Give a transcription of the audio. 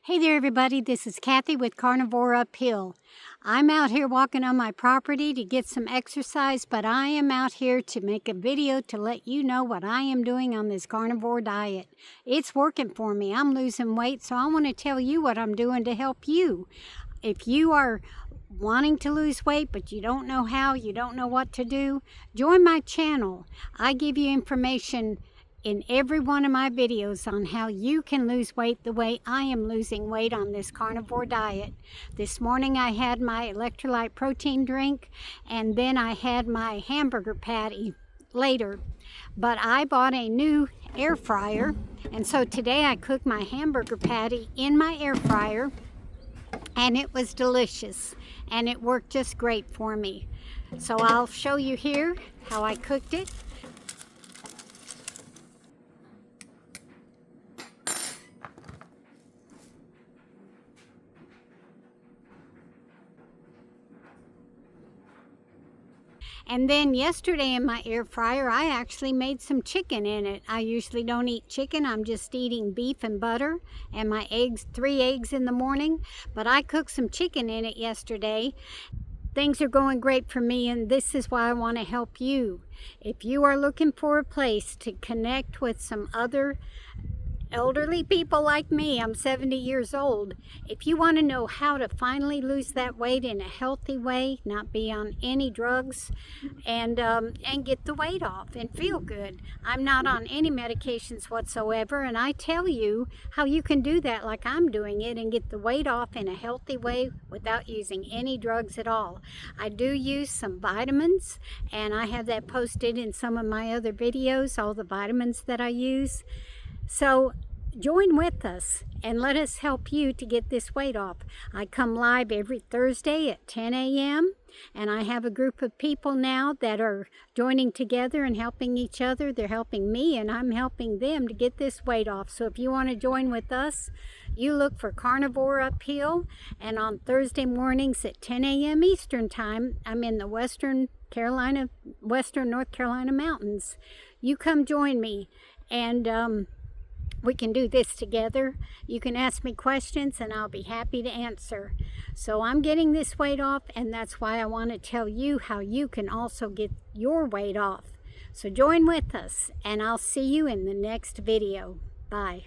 Hey there everybody, this is Kathy with Carnivore Uphill. I'm out here walking on my property to get some exercise, but I am out here to make a video to let you know what I am doing on this carnivore diet. It's working for me. I'm losing weight, so I want to tell you what I'm doing to help you. If you are wanting to lose weight but you don't know how, you don't know what to do, join my channel. I give you information in every one of my videos on how you can lose weight the way I am losing weight on this carnivore diet. This morning I had my electrolyte protein drink, and then I had my hamburger patty later. But I bought a new air fryer, and so today I cooked my hamburger patty in my air fryer, and it was delicious, and it worked just great for me. So I'll show you here how I cooked it. And then yesterday in my air fryer, I actually made some chicken in it. I usually don't eat chicken. I'm just eating beef and butter and my eggs, 3 eggs in the morning. But I cooked some chicken in it yesterday. Things are going great for me, and this is why I want to help you. If you are looking for a place to connect with some other elderly people like me, I'm 70 years old. If you want to know how to finally lose that weight in a healthy way, not be on any drugs, and get the weight off and feel good. I'm not on any medications whatsoever, and I tell you how you can do that like I'm doing it and get the weight off in a healthy way without using any drugs at all. I do use some vitamins, and I have that posted in some of my other videos, all the vitamins that I use. So join with us and let us help you to get this weight off. I come live every Thursday at 10 a.m. and I have a group of people now that are joining together and helping each other. They're helping me and I'm helping them to get this weight off. So if you want to join with us, you look for Carnivore Uphill, and on Thursday mornings at 10 a.m. Eastern Time, I'm in the Western North Carolina mountains. You come join me, and we can do this together. You can ask me questions and I'll be happy to answer. So I'm getting this weight off, and that's why I want to tell you how you can also get your weight off. So join with us, and I'll see you in the next video. Bye.